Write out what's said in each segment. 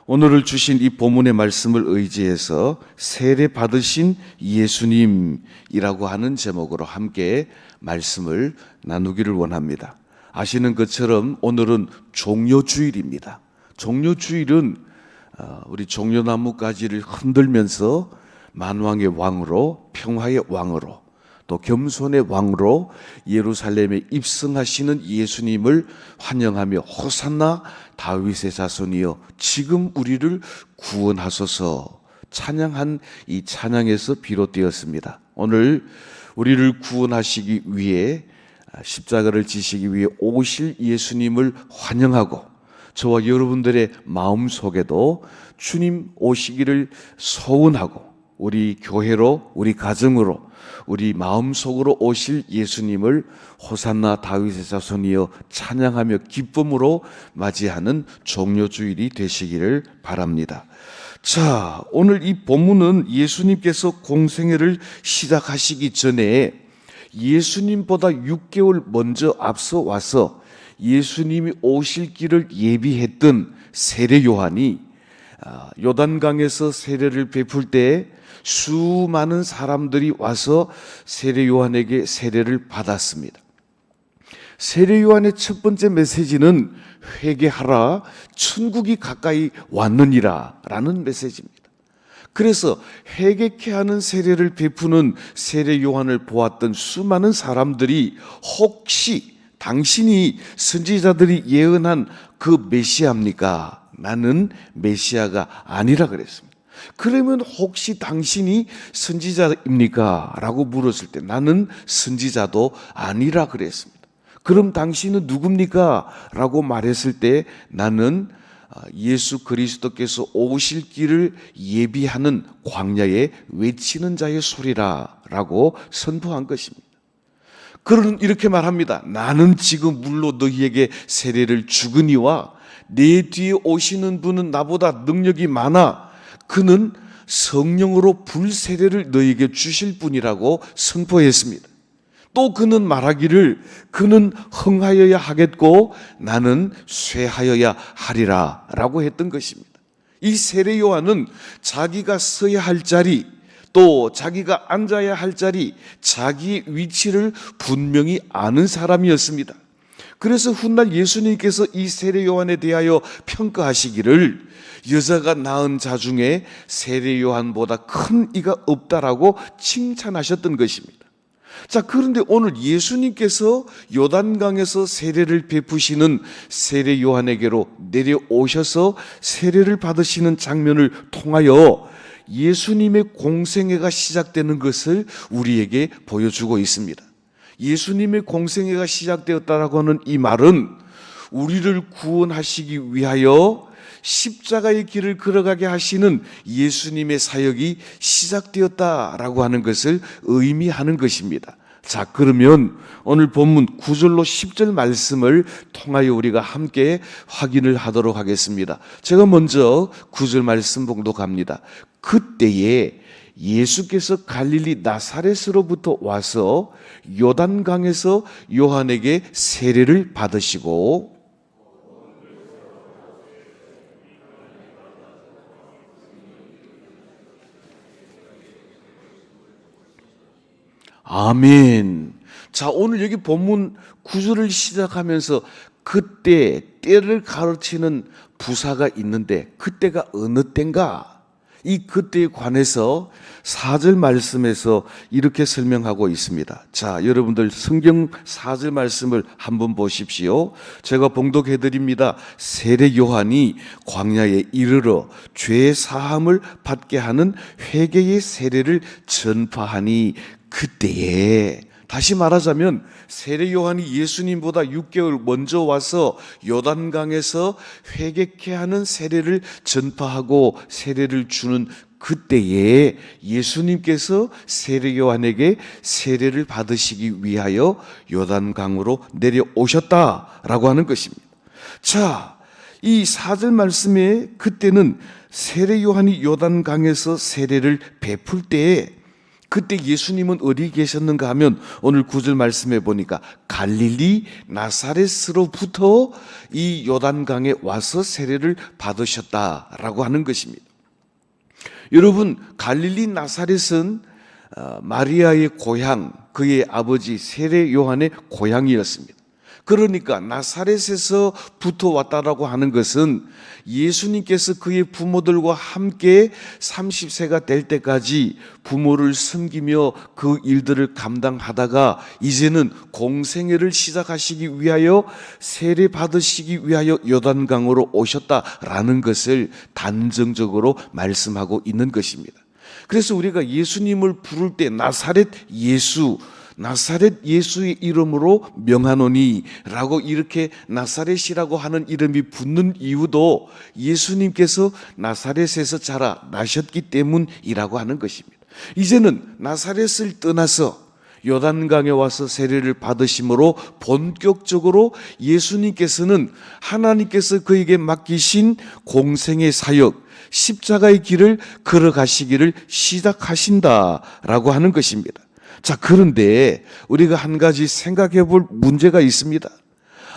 오늘을 주신 이 본문의 말씀을 의지해서 세례 받으신 예수님이라고 하는 제목으로 함께 말씀을 나누기를 원합니다. 아시는 것처럼 오늘은 종려주일입니다. 종려주일은 우리 종려나무 가지를 흔들면서 만왕의 왕으로, 평화의 왕으로, 또 겸손의 왕으로 예루살렘에 입성하시는 예수님을 환영하며 호산나 다윗의 자손이여 지금 우리를 구원하소서 찬양한 이 찬양에서 비롯되었습니다. 오늘 우리를 구원하시기 위해 십자가를 지시기 위해 오실 예수님을 환영하고 저와 여러분들의 마음속에도 주님 오시기를 소원하고 우리 교회로, 우리 가정으로, 우리 마음속으로 오실 예수님을 호산나 다윗의 자손이여 찬양하며 기쁨으로 맞이하는 종려주일이 되시기를 바랍니다. 자, 오늘 이 본문은 예수님께서 공생애를 시작하시기 전에 예수님보다 6개월 먼저 앞서 와서 예수님이 오실 길을 예비했던 세례 요한이 요단강에서 세례를 베풀 때 수많은 사람들이 와서 세례 요한에게 세례를 받았습니다. 세례 요한의 첫 번째 메시지는 회개하라, 천국이 가까이 왔느니라 라는 메시지입니다. 그래서 회개케 하는 세례를 베푸는 세례 요한을 보았던 수많은 사람들이 혹시 당신이 선지자들이 예언한 그 메시아입니까? 나는 메시아가 아니라 그랬습니다. 그러면 혹시 당신이 선지자입니까? 라고 물었을 때 나는 선지자도 아니라 그랬습니다. 그럼 당신은 누굽니까? 라고 말했을 때 나는 예수 그리스도께서 오실 길을 예비하는 광야에 외치는 자의 소리라 라고 선포한 것입니다. 그는 이렇게 말합니다. 나는 지금 물로 너희에게 세례를 주거니와 내 뒤에 오시는 분은 나보다 능력이 많아 그는 성령으로 불세례를 너희에게 주실 분이라고 선포했습니다. 또 그는 말하기를 그는 흥하여야 하겠고 나는 쇠하여야 하리라 라고 했던 것입니다. 이 세례 요한은 자기가 서야 할 자리 또 자기가 앉아야 할 자리 자기의 위치를 분명히 아는 사람이었습니다. 그래서 훗날 예수님께서 이 세례 요한에 대하여 평가하시기를 여자가 낳은 자 중에 세례 요한보다 큰 이가 없다라고 칭찬하셨던 것입니다. 자, 그런데 오늘 예수님께서 요단강에서 세례를 베푸시는 세례 요한에게로 내려오셔서 세례를 받으시는 장면을 통하여 예수님의 공생애가 시작되는 것을 우리에게 보여주고 있습니다. 예수님의 공생애가 시작되었다라고 하는 이 말은 우리를 구원하시기 위하여 십자가의 길을 걸어가게 하시는 예수님의 사역이 시작되었다라고 하는 것을 의미하는 것입니다. 자, 그러면 오늘 본문 9절로 10절 말씀을 통하여 우리가 함께 확인을 하도록 하겠습니다. 제가 먼저 9절 말씀 봉독합니다. 그때에 예수께서 갈릴리 나사렛으로부터 와서 요단강에서 요한에게 세례를 받으시고 아멘. 자, 오늘 여기 본문 9절을 시작하면서 그때 때를 가르치는 부사가 있는데 그때가 어느 때인가? 이 그때에 관해서 4절 말씀에서 이렇게 설명하고 있습니다. 자, 여러분들 성경 4절 말씀을 한번 보십시오. 제가 봉독해 드립니다. 세례 요한이 광야에 이르러 죄 사함을 받게 하는 회개의 세례를 전파하니 그때에, 다시 말하자면 세례 요한이 예수님보다 6개월 먼저 와서 요단강에서 회개케 하는 세례를 전파하고 세례를 주는 그때에 예수님께서 세례 요한에게 세례를 받으시기 위하여 요단강으로 내려오셨다라고 하는 것입니다. 자, 이 4절 말씀에 그때는 세례 요한이 요단강에서 세례를 베풀 때에 그때 예수님은 어디 계셨는가 하면 오늘 9절 말씀해 보니까 갈릴리 나사렛으로부터 이 요단강에 와서 세례를 받으셨다라고 하는 것입니다. 여러분, 갈릴리 나사렛은 마리아의 고향, 그의 아버지 세례 요한의 고향이었습니다. 그러니까 나사렛에서부터 왔다라고 하는 것은 예수님께서 그의 부모들과 함께 30세가 될 때까지 부모를 섬기며 그 일들을 감당하다가 이제는 공생애를 시작하시기 위하여 세례 받으시기 위하여 요단강으로 오셨다라는 것을 단정적으로 말씀하고 있는 것입니다. 그래서 우리가 예수님을 부를 때 나사렛 예수의 이름으로 명하노니 라고 이렇게 나사렛이라고 하는 이름이 붙는 이유도 예수님께서 나사렛에서 자라나셨기 때문이라고 하는 것입니다. 이제는 나사렛을 떠나서 요단강에 와서 세례를 받으심으로 본격적으로 예수님께서는 하나님께서 그에게 맡기신 공생의 사역, 십자가의 길을 걸어가시기를 시작하신다라고 하는 것입니다. 자, 그런데 우리가 한 가지 생각해 볼 문제가 있습니다.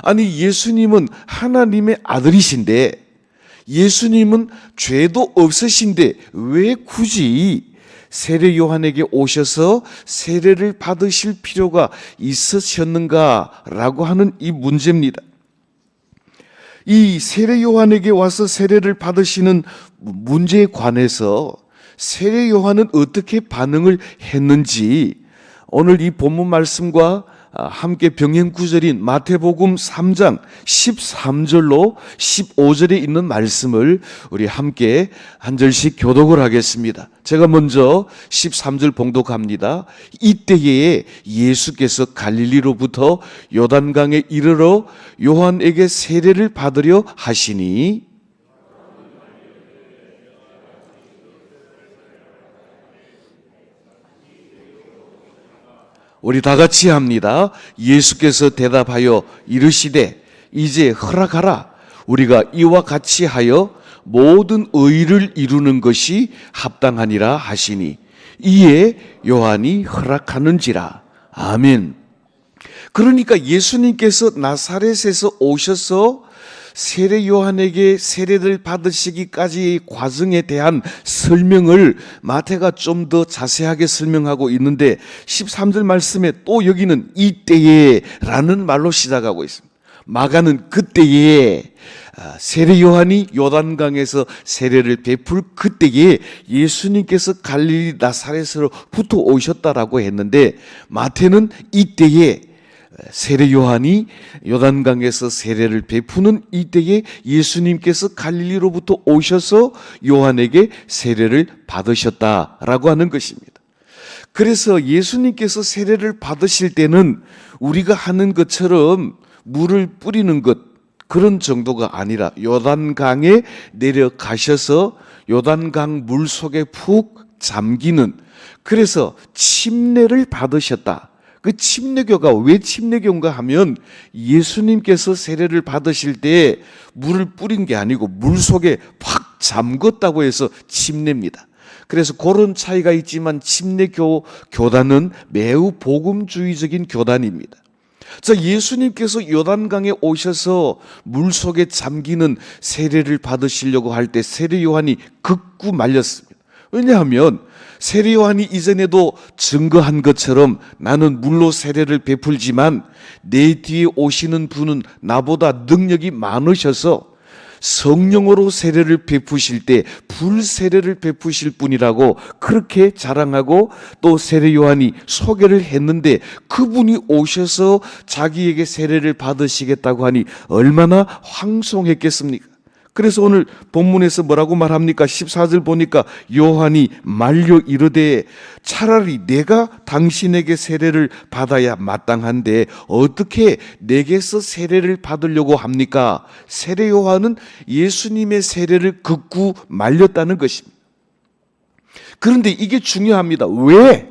아니, 예수님은 하나님의 아들이신데, 예수님은 죄도 없으신데 왜 굳이 세례 요한에게 오셔서 세례를 받으실 필요가 있으셨는가라고 하는 이 문제입니다. 이 세례 요한에게 와서 세례를 받으시는 문제에 관해서 세례 요한은 어떻게 반응을 했는지 오늘 이 본문 말씀과 함께 병행 구절인 마태복음 3장 13절로 15절에 있는 말씀을 우리 함께 한 절씩 교독을 하겠습니다. 제가 먼저 13절 봉독합니다. 이때에 예수께서 갈릴리로부터 요단강에 이르러 요한에게 세례를 받으려 하시니 우리 다 같이 합니다. 예수께서 대답하여 이르시되 이제 허락하라. 우리가 이와 같이 하여 모든 의를 이루는 것이 합당하니라 하시니 이에 요한이 허락하는지라. 아멘. 그러니까 예수님께서 나사렛에서 오셔서 세례 요한에게 세례를 받으시기까지의 과정에 대한 설명을 마태가 좀 더 자세하게 설명하고 있는데 13절 말씀에 또 여기는 이때에 라는 말로 시작하고 있습니다. 마가는 그때에 세례 요한이 요단강에서 세례를 베풀 그때에 예수님께서 갈릴리 나사렛으로부터 오셨다라고 했는데 마태는 이때에 세례 요한이 요단강에서 세례를 베푸는 이때에 예수님께서 갈릴리로부터 오셔서 요한에게 세례를 받으셨다라고 하는 것입니다. 그래서 예수님께서 세례를 받으실 때는 우리가 하는 것처럼 물을 뿌리는 것 그런 정도가 아니라 요단강에 내려가셔서 요단강 물 속에 푹 잠기는, 그래서 침례를 받으셨다. 그 침례교가 왜 침례교인가 하면 예수님께서 세례를 받으실 때 물을 뿌린 게 아니고 물 속에 팍 잠궜다고 해서 침례입니다. 그래서 그런 차이가 있지만 침례교단은 매우 복음주의적인 교단입니다. 자, 예수님께서 요단강에 오셔서 물 속에 잠기는 세례를 받으시려고 할 때 세례 요한이 극구 말렸습니다. 왜냐하면 세례 요한이 이전에도 증거한 것처럼 나는 물로 세례를 베풀지만 내 뒤에 오시는 분은 나보다 능력이 많으셔서 성령으로 세례를 베푸실 때 불세례를 베푸실 분이라고 그렇게 자랑하고 또 세례 요한이 소개를 했는데 그분이 오셔서 자기에게 세례를 받으시겠다고 하니 얼마나 황송했겠습니까? 그래서 오늘 본문에서 뭐라고 말합니까? 14절 보니까 요한이 말려 이르되 차라리 내가 당신에게 세례를 받아야 마땅한데 어떻게 내게서 세례를 받으려고 합니까? 세례 요한은 예수님의 세례를 극구 말렸다는 것입니다. 그런데 이게 중요합니다. 왜?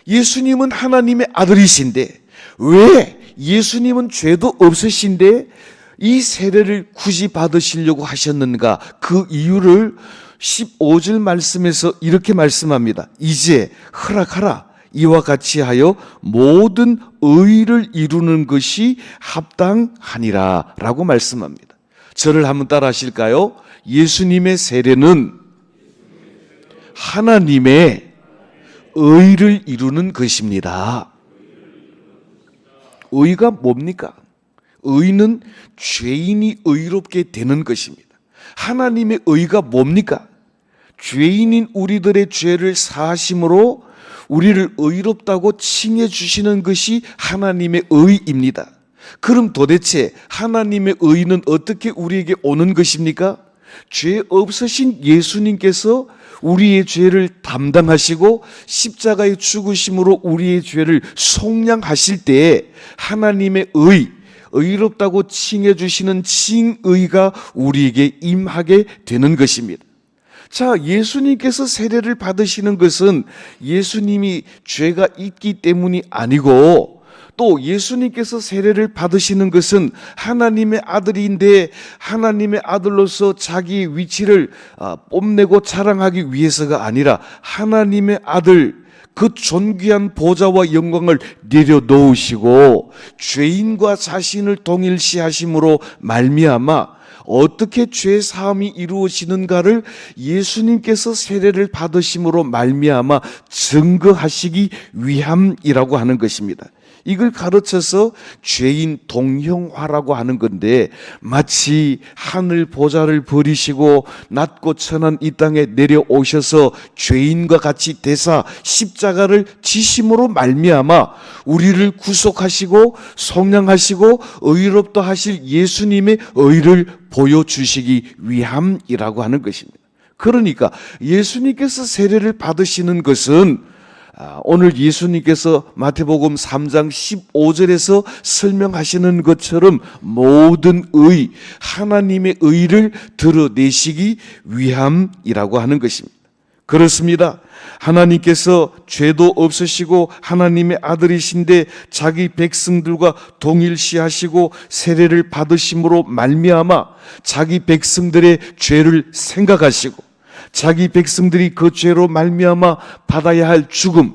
예수님은 하나님의 아들이신데, 왜 예수님은 죄도 없으신데 이 세례를 굳이 받으시려고 하셨는가? 그 이유를 15절 말씀에서 이렇게 말씀합니다. 이제 허락하라. 이와 같이 하여 모든 의를 이루는 것이 합당하니라 라고 말씀합니다. 저를 한번 따라 하실까요? 예수님의 세례는 하나님의 의를 이루는 것입니다. 의가 뭡니까? 의는 죄인이 의롭게 되는 것입니다. 하나님의 의가 뭡니까? 죄인인 우리들의 죄를 사하심으로 우리를 의롭다고 칭해 주시는 것이 하나님의 의입니다. 그럼 도대체 하나님의 의는 어떻게 우리에게 오는 것입니까? 죄 없으신 예수님께서 우리의 죄를 담당하시고 십자가의 죽으심으로 우리의 죄를 속량하실 때에 하나님의 의롭다고 칭해 주시는 칭의가 우리에게 임하게 되는 것입니다. 자, 예수님께서 세례를 받으시는 것은 예수님이 죄가 있기 때문이 아니고, 또 예수님께서 세례를 받으시는 것은 하나님의 아들인데 하나님의 아들로서 자기 위치를 뽐내고 자랑하기 위해서가 아니라 하나님의 아들, 그 존귀한 보좌와 영광을 내려놓으시고 죄인과 자신을 동일시하심으로 말미암아 어떻게 죄 사함이 이루어지는가를 예수님께서 세례를 받으심으로 말미암아 증거하시기 위함이라고 하는 것입니다. 이걸 가르쳐서 죄인 동형화라고 하는 건데, 마치 하늘 보좌를 버리시고 낮고 천한 이 땅에 내려오셔서 죄인과 같이 되사 십자가를 지심으로 말미암아 우리를 구속하시고 속량하시고 의롭다 하실 예수님의 의를 보여주시기 위함이라고 하는 것입니다. 그러니까 예수님께서 세례를 받으시는 것은 오늘 예수님께서 마태복음 3장 15절에서 설명하시는 것처럼 모든 의, 하나님의 의를 드러내시기 위함이라고 하는 것입니다. 그렇습니다. 하나님께서 죄도 없으시고 하나님의 아들이신데 자기 백성들과 동일시하시고 세례를 받으심으로 말미암아 자기 백성들의 죄를 생각하시고 자기 백성들이 그 죄로 말미암아 받아야 할 죽음,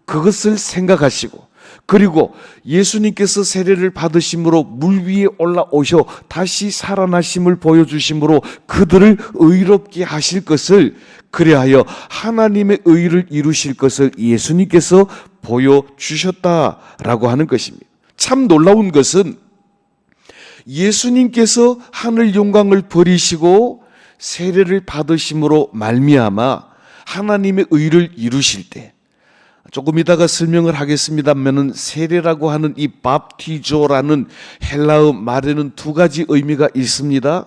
그것을 생각하시고, 그리고 예수님께서 세례를 받으심으로 물 위에 올라오셔 다시 살아나심을 보여주심으로 그들을 의롭게 하실 것을, 그리하여 하나님의 의를 이루실 것을 예수님께서 보여주셨다라고 하는 것입니다. 참 놀라운 것은 예수님께서 하늘 영광을 버리시고 세례를 받으심으로 말미암아 하나님의 의를 이루실 때, 조금 이따가 설명을 하겠습니다만은 세례라고 하는 이 밥티조라는 헬라어 말에는 두 가지 의미가 있습니다.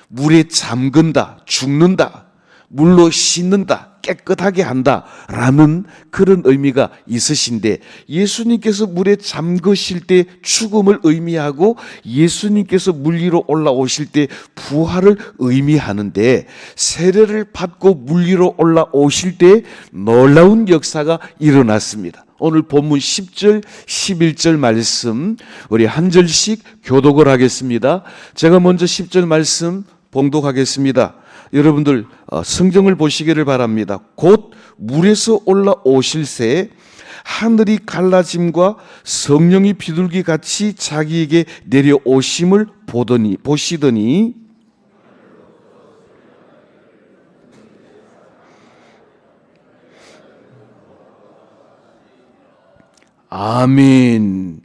물에 잠근다, 죽는다, 물로 씻는다, 깨끗하게 한다 라는 그런 의미가 있으신데, 예수님께서 물에 잠그실 때 죽음을 의미하고 예수님께서 물 위로 올라오실 때 부활을 의미하는데, 세례를 받고 물 위로 올라오실 때 놀라운 역사가 일어났습니다. 오늘 본문 10절, 11절 말씀 우리 한 절씩 교독을 하겠습니다. 제가 먼저 10절 말씀 봉독하겠습니다. 여러분들 성경을 보시기를 바랍니다. 곧 물에서 올라오실새 하늘이 갈라짐과 성령이 비둘기 같이 자기에게 내려오심을 보시더니 아멘.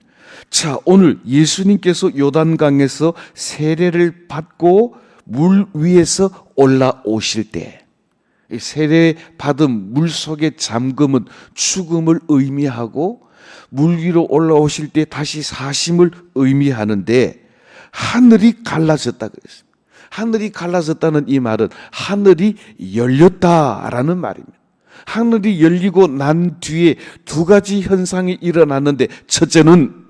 자, 오늘 예수님께서 요단강에서 세례를 받고 물 위에서 올라오실 때, 세례 받은 물 속의 잠금은 죽음을 의미하고 물 위로 올라오실 때 다시 사심을 의미하는데, 하늘이 갈라졌다 그랬습니다. 하늘이 갈라졌다는 이 말은 하늘이 열렸다라는 말입니다. 하늘이 열리고 난 뒤에 두 가지 현상이 일어났는데, 첫째는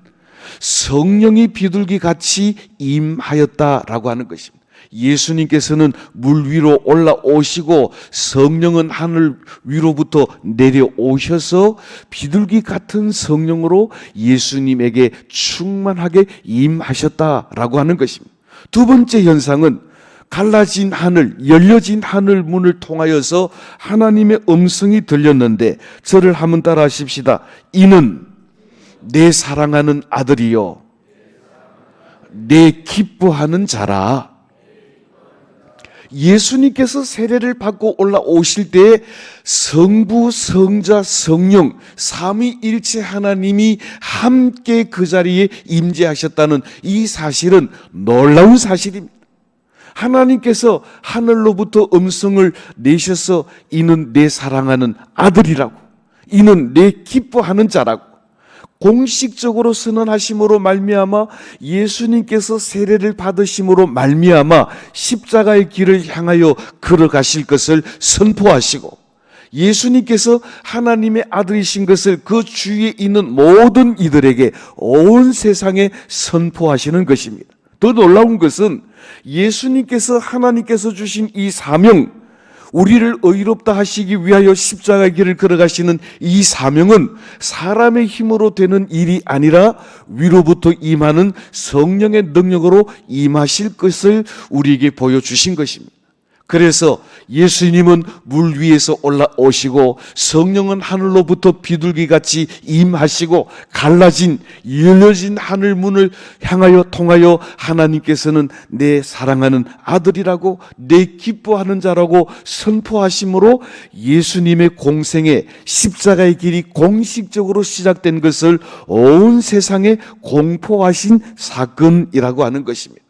성령이 비둘기 같이 임하였다라고 하는 것입니다. 예수님께서는 물 위로 올라오시고 성령은 하늘 위로부터 내려오셔서 비둘기 같은 성령으로 예수님에게 충만하게 임하셨다라고 하는 것입니다. 두 번째 현상은 갈라진 하늘, 열려진 하늘 문을 통하여서 하나님의 음성이 들렸는데 저를 한번 따라 하십시다. 이는 내 사랑하는 아들이요 내 기뻐하는 자라. 예수님께서 세례를 받고 올라오실 때 성부, 성자, 성령 삼위일체 하나님이 함께 그 자리에 임재하셨다는 이 사실은 놀라운 사실입니다. 하나님께서 하늘로부터 음성을 내셔서 이는 내 사랑하는 아들이라고, 이는 내 기뻐하는 자라고 공식적으로 선언하심으로 말미암아 예수님께서 세례를 받으심으로 말미암아 십자가의 길을 향하여 걸어가실 것을 선포하시고, 예수님께서 하나님의 아들이신 것을 그 주위에 있는 모든 이들에게 온 세상에 선포하시는 것입니다. 더 놀라운 것은 예수님께서 하나님께서 주신 이 사명, 우리를 의롭다 하시기 위하여 십자가의 길을 걸어가시는 이 사명은 사람의 힘으로 되는 일이 아니라 위로부터 임하는 성령의 능력으로 임하실 것을 우리에게 보여주신 것입니다. 그래서 예수님은 물 위에서 올라오시고 성령은 하늘로부터 비둘기같이 임하시고 갈라진 열려진 하늘 문을 향하여 통하여 하나님께서는 내 사랑하는 아들이라고 내 기뻐하는 자라고 선포하심으로 예수님의 공생의 십자가의 길이 공식적으로 시작된 것을 온 세상에 공포하신 사건이라고 하는 것입니다.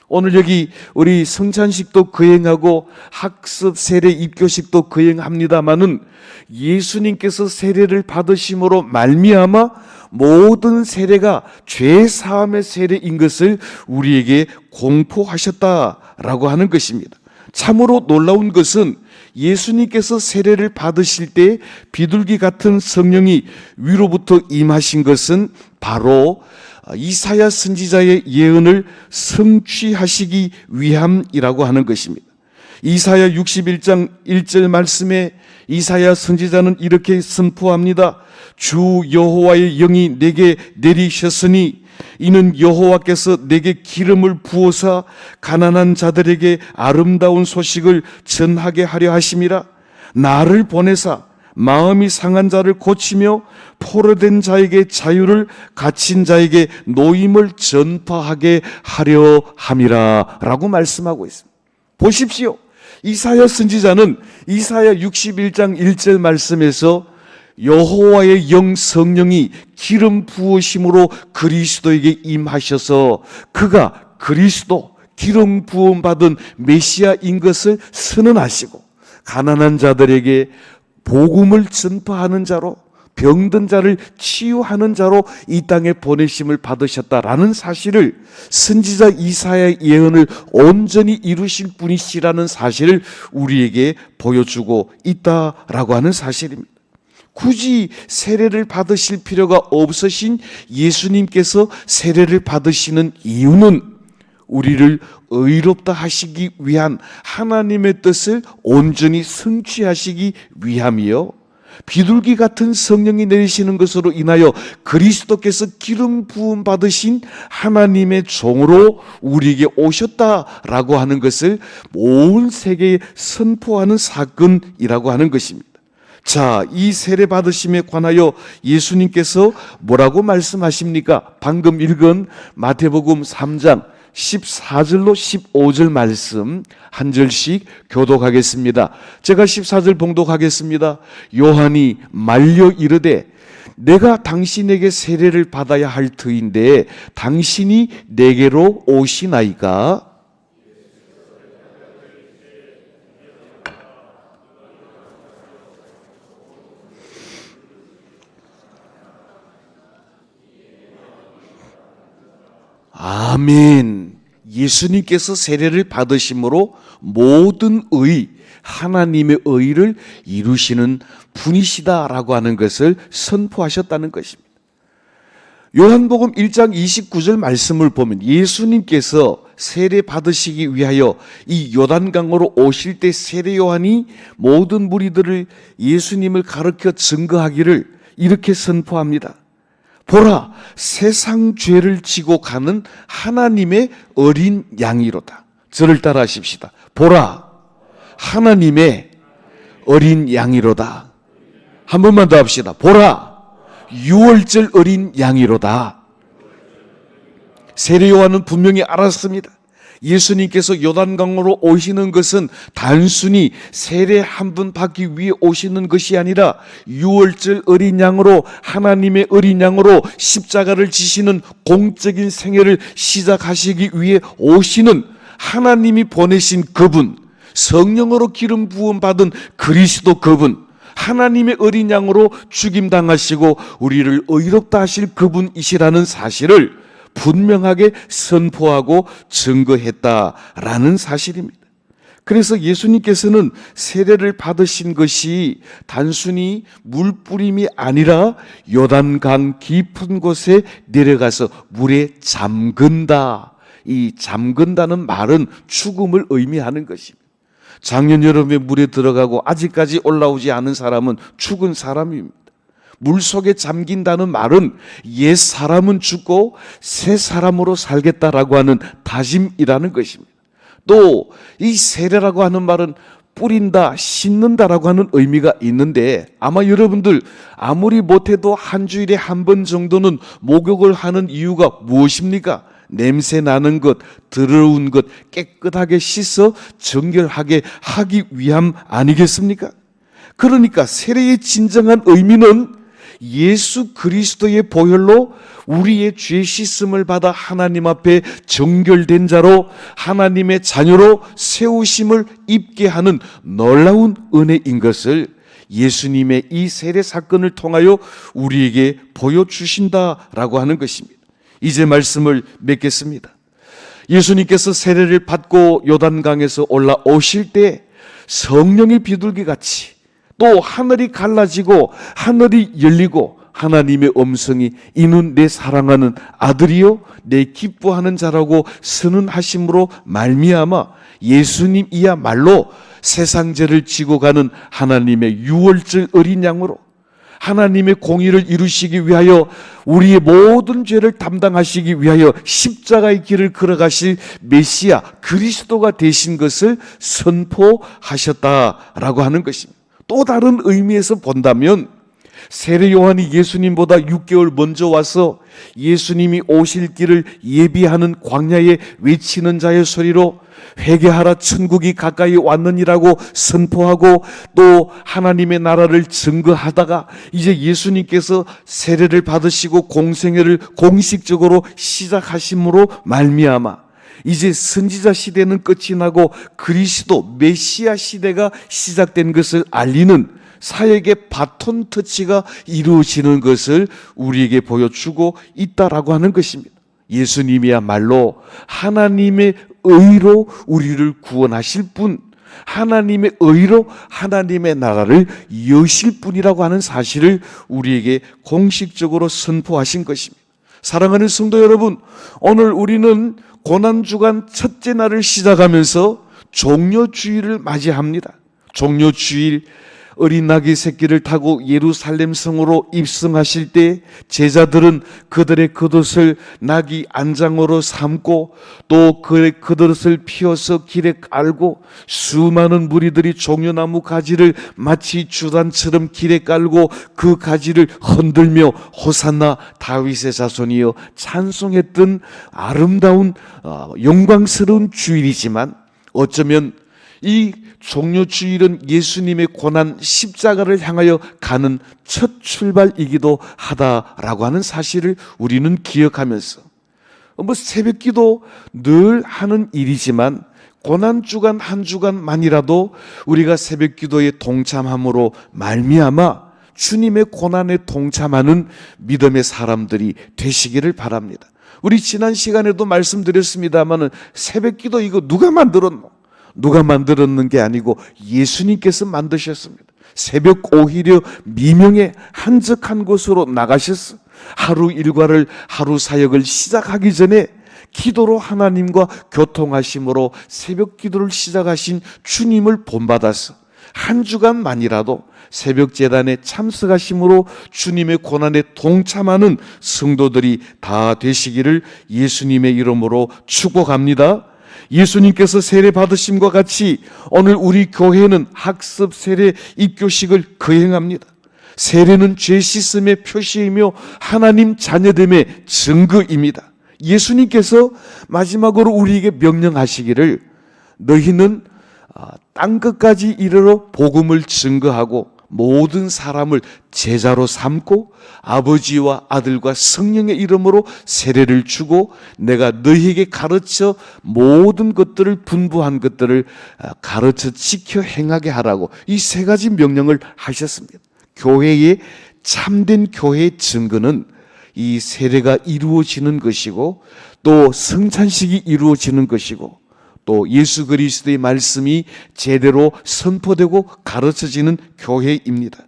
오늘 여기 우리 성찬식도 거행하고 학습 세례 입교식도 거행합니다마는 예수님께서 세례를 받으심으로 말미암아 모든 세례가 죄 사함의 세례인 것을 우리에게 공포하셨다라고 하는 것입니다. 참으로 놀라운 것은 예수님께서 세례를 받으실 때 비둘기 같은 성령이 위로부터 임하신 것은 바로 이사야 선지자의 예언을 성취하시기 위함이라고 하는 것입니다. 이사야 61장 1절 말씀에 이사야 선지자는 이렇게 선포합니다. 주 여호와의 영이 내게 내리셨으니 이는 여호와께서 내게 기름을 부어사 가난한 자들에게 아름다운 소식을 전하게 하려 하심이라. 나를 보내사 마음이 상한 자를 고치며 포로된 자에게 자유를, 갇힌 자에게 노임을 전파하게 하려 함이라 라고 말씀하고 있습니다. 보십시오. 이사야 선지자는 이사야 61장 1절 말씀에서 여호와의 영 성령이 기름 부으심으로 그리스도에게 임하셔서 그가 그리스도 기름 부음 받은 메시아인 것을 선언하시고 가난한 자들에게 복음을 전파하는 자로, 병든 자를 치유하는 자로 이 땅에 보내심을 받으셨다라는 사실을, 선지자 이사야의 예언을 온전히 이루실 분이시라는 사실을 우리에게 보여주고 있다라고 하는 사실입니다. 굳이 세례를 받으실 필요가 없으신 예수님께서 세례를 받으시는 이유는 우리를 의롭다 하시기 위한 하나님의 뜻을 온전히 성취하시기 위함이요, 비둘기 같은 성령이 내리시는 것으로 인하여 그리스도께서 기름 부음 받으신 하나님의 종으로 우리에게 오셨다라고 하는 것을 온 세계에 선포하는 사건이라고 하는 것입니다. 자, 이 세례 받으심에 관하여 예수님께서 뭐라고 말씀하십니까? 방금 읽은 마태복음 3장 14절로 15절 말씀 한 절씩 교독하겠습니다. 제가 14절 봉독하겠습니다. 요한이 말려 이르되 내가 당신에게 세례를 받아야 할 터인데 당신이 내게로 오시나이까? 아멘. 예수님께서 세례를 받으심으로 모든 의, 하나님의 의를 이루시는 분이시다라고 하는 것을 선포하셨다는 것입니다. 요한복음 1장 29절 말씀을 보면 예수님께서 세례 받으시기 위하여 이 요단강으로 오실 때 세례 요한이 모든 무리들을 예수님을 가르쳐 증거하기를 이렇게 선포합니다. 보라, 세상 죄를 지고 가는 하나님의 어린 양이로다. 저를 따라 하십시다. 보라, 하나님의 어린 양이로다. 한 번만 더 합시다. 보라, 유월절 어린 양이로다. 세례 요한은 분명히 알았습니다. 예수님께서 요단강으로 오시는 것은 단순히 세례 한 번 받기 위해 오시는 것이 아니라 유월절 어린 양으로, 하나님의 어린 양으로 십자가를 지시는 공적인 생애를 시작하시기 위해 오시는 하나님이 보내신 그분, 성령으로 기름 부음 받은 그리스도 그분, 하나님의 어린 양으로 죽임당하시고 우리를 의롭다 하실 그분이시라는 사실을 분명하게 선포하고 증거했다라는 사실입니다. 그래서 예수님께서는 세례를 받으신 것이 단순히 물뿌림이 아니라 요단강 깊은 곳에 내려가서 물에 잠근다. 이 잠근다는 말은 죽음을 의미하는 것입니다. 작년 여름에 물에 들어가고 아직까지 올라오지 않은 사람은 죽은 사람입니다. 물 속에 잠긴다는 말은 옛 사람은 죽고 새 사람으로 살겠다라고 하는 다짐이라는 것입니다. 또 이 세례라고 하는 말은 뿌린다, 씻는다라고 하는 의미가 있는데, 아마 여러분들 아무리 못해도 한 주일에 한 번 정도는 목욕을 하는 이유가 무엇입니까? 냄새 나는 것, 더러운 것 깨끗하게 씻어 정결하게 하기 위함 아니겠습니까? 그러니까 세례의 진정한 의미는 예수 그리스도의 보혈로 우리의 죄 씻음을 받아 하나님 앞에 정결된 자로, 하나님의 자녀로 세우심을 입게 하는 놀라운 은혜인 것을 예수님의 이 세례 사건을 통하여 우리에게 보여주신다라고 하는 것입니다. 이제 말씀을 맺겠습니다. 예수님께서 세례를 받고 요단강에서 올라오실 때 성령의 비둘기 같이 또 하늘이 갈라지고 하늘이 열리고 하나님의 음성이 이는 내 사랑하는 아들이요 내 기뻐하는 자라고 선언하심으로 말미암아 예수님이야말로 세상 죄를 지고 가는 하나님의 유월절 어린 양으로 하나님의 공의를 이루시기 위하여 우리의 모든 죄를 담당하시기 위하여 십자가의 길을 걸어가실 메시아 그리스도가 되신 것을 선포하셨다라고 하는 것입니다. 또 다른 의미에서 본다면 세례 요한이 예수님보다 6개월 먼저 와서 예수님이 오실 길을 예비하는 광야에 외치는 자의 소리로 회개하라 천국이 가까이 왔느니라고 선포하고 또 하나님의 나라를 증거하다가 이제 예수님께서 세례를 받으시고 공생애를 공식적으로 시작하심으로 말미암아 이제 선지자 시대는 끝이 나고 그리스도 메시아 시대가 시작된 것을 알리는 사역의 바톤 터치가 이루어지는 것을 우리에게 보여주고 있다라고 하는 것입니다. 예수님이야말로 하나님의 의로 우리를 구원하실 분, 하나님의 의로 하나님의 나라를 여실 분이라고 하는 사실을 우리에게 공식적으로 선포하신 것입니다. 사랑하는 성도 여러분, 오늘 우리는 고난주간 첫째 날을 시작하면서 종려주일을 맞이합니다. 종려주일 어린 나귀 새끼를 타고 예루살렘 성으로 입성하실 때 제자들은 그들의 겉옷을 나귀 안장으로 삼고 또 그의 겉옷을 피워서 길에 깔고 수많은 무리들이 종려나무 가지를 마치 주단처럼 길에 깔고 그 가지를 흔들며 호산나 다윗의 자손이여 찬송했던 아름다운 영광스러운 주일이지만 어쩌면 이 종려주일은 예수님의 고난 십자가를 향하여 가는 첫 출발이기도 하다라고 하는 사실을 우리는 기억하면서 새벽기도 늘 하는 일이지만 고난주간 한 주간만이라도 우리가 새벽기도에 동참함으로 말미암아 주님의 고난에 동참하는 믿음의 사람들이 되시기를 바랍니다. 우리 지난 시간에도 말씀드렸습니다만 새벽기도 이거 누가 만들었노? 누가 만들었는 게 아니고 예수님께서 만드셨습니다. 새벽 오히려 미명의 한적한 곳으로 나가셨어. 하루 일과를 하루 사역을 시작하기 전에 기도로 하나님과 교통하심으로 새벽 기도를 시작하신 주님을 본받아서 한 주간만이라도 새벽 제단에 참석하심으로 주님의 고난에 동참하는 성도들이 다 되시기를 예수님의 이름으로 축복합니다. 예수님께서 세례 받으심과 같이 오늘 우리 교회는 학습 세례 입교식을 거행합니다. 세례는 죄 씻음의 표시이며 하나님 자녀됨의 증거입니다. 예수님께서 마지막으로 우리에게 명령하시기를 너희는 땅 끝까지 이르러 복음을 증거하고 모든 사람을 제자로 삼고 아버지와 아들과 성령의 이름으로 세례를 주고 내가 너희에게 가르쳐 모든 것들을 분부한 것들을 가르쳐 지켜 행하게 하라고 이 세 가지 명령을 하셨습니다. 교회의 참된 교회의 증거는 이 세례가 이루어지는 것이고 또 성찬식이 이루어지는 것이고 또 예수 그리스도의 말씀이 제대로 선포되고 가르쳐지는 교회입니다.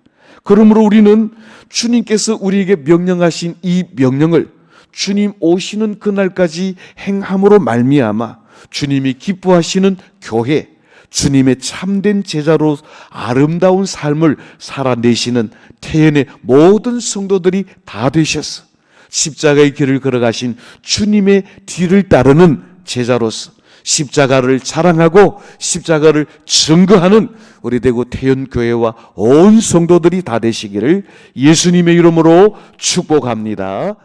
그러므로 우리는 주님께서 우리에게 명령하신 이 명령을 주님 오시는 그날까지 행함으로 말미암아 주님이 기뻐하시는 교회, 주님의 참된 제자로 아름다운 삶을 살아내시는 태연의 모든 성도들이 다 되셔서 십자가의 길을 걸어가신 주님의 뒤를 따르는 제자로서 십자가를 자랑하고 십자가를 증거하는 우리 대구 태연교회와 온 성도들이 다 되시기를 예수님의 이름으로 축복합니다.